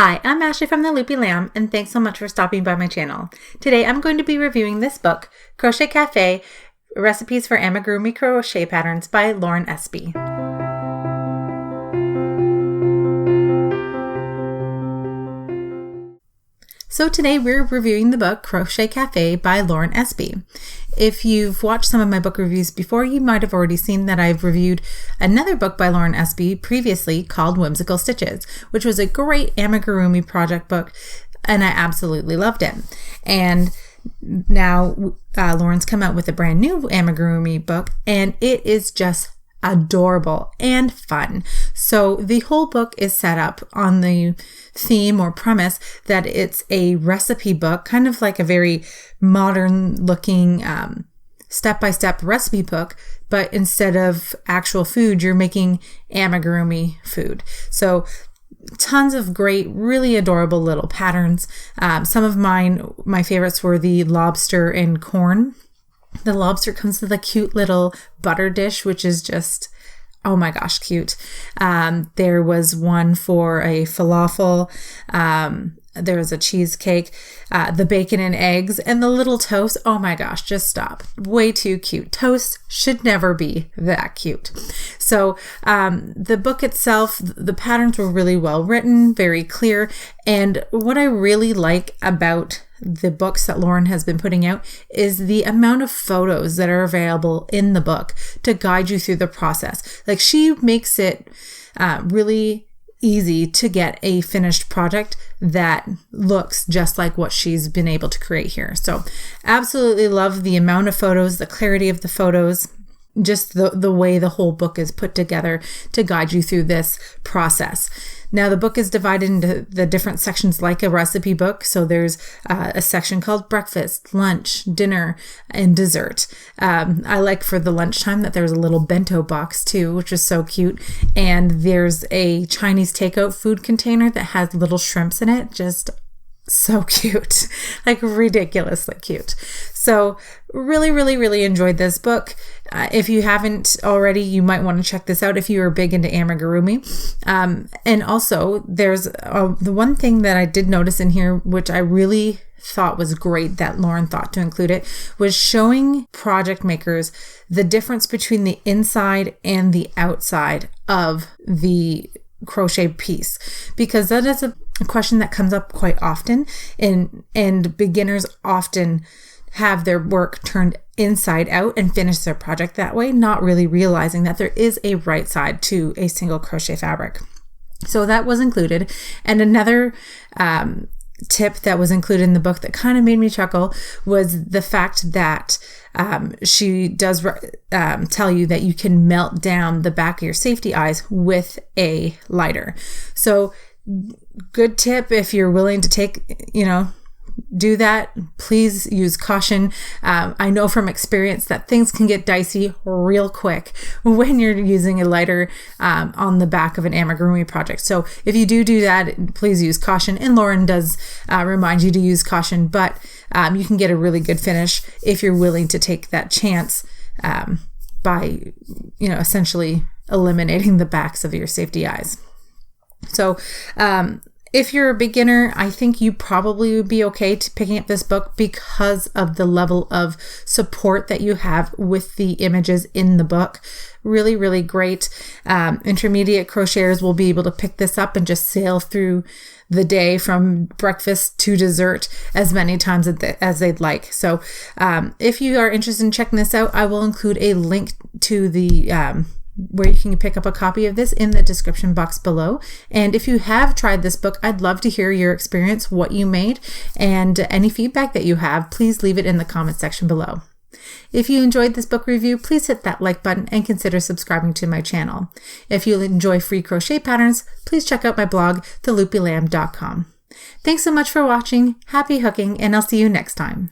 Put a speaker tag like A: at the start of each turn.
A: Hi, I'm Ashley from The Loopy Lamb, and thanks so much for stopping by my channel. Today I'm going to be reviewing this book, Crochet Cafe, Recipes for Amigurumi Crochet Patterns by Lauren Espy. So today we're reviewing the book Crochet Cafe by Lauren Espy. If you've watched some of my book reviews before, you might have already seen that I've reviewed another book by Lauren Espy previously called Whimsical Stitches, which was a great amigurumi project book, and I absolutely loved it. And now Lauren's come out with a brand new amigurumi book, and it is just adorable and fun. So the whole book is set up on the theme or premise that it's a recipe book, kind of like a very modern looking step-by-step recipe book, but instead of actual food, you're making amigurumi food. So tons of great, really adorable little patterns. Some of my favorites were the lobster and corn. The lobster comes with a cute little butter dish, which is just, oh my gosh, cute. There was one for a falafel. There was a cheesecake, the bacon and eggs, and the little toast. Oh my gosh, just stop. Way too cute. Toast should never be that cute. So the book itself, the patterns were really well written, very clear. And what I really like about the books that Lauren has been putting out is the amount of photos that are available in the book to guide you through the process. Like, she makes it really easy to get a finished project that looks just like what she's been able to create here. So absolutely love the amount of photos, the clarity of the photos, just the way the whole book is put together to guide you through this process. Now, the book is divided into the different sections like a recipe book. So there's a section called breakfast, lunch, dinner, and dessert. I like for the lunchtime that there's a little bento box too, which is so cute. And there's a Chinese takeout food container that has little shrimps in it. Just so cute, like ridiculously cute. So really enjoyed this book. If you haven't already, you might want to check this out if you are big into amigurumi. And also there's the one thing that I did notice in here, which I really thought was great that Lauren thought to include it, was showing project makers the difference between the inside and the outside of the crochet piece, because that is a question that comes up quite often, and beginners often have their work turned inside out and finish their project that way, not really realizing that there is a right side to a single crochet fabric. So that was included. And another tip that was included in the book that kind of made me chuckle was the fact that she does tell you that you can melt down the back of your safety eyes with a lighter. So good tip if you're willing to take, do that. Please use caution. I know from experience that things can get dicey real quick when you're using a lighter on the back of an amigurumi project. So if you do that, please use caution. And Lauren does remind you to use caution, but you can get a really good finish if you're willing to take that chance by, essentially eliminating the backs of your safety eyes. So, if you're a beginner, I think you probably would be okay to picking up this book because of the level of support that you have with the images in the book. Really great. Intermediate crocheters will be able to pick this up and just sail through the day from breakfast to dessert as many times as they'd like. So if you are interested in checking this out, I will include a link to the where you can pick up a copy of this in the description box below. And if you have tried this book, I'd love to hear your experience, what you made, and any feedback that you have. Please leave it in the comment section below. If you enjoyed this book review, please hit that like button and consider subscribing to my channel. If you enjoy free crochet patterns, please check out my blog, theloopylamb.com. Thanks so much for watching. Happy hooking, and I'll see you next time.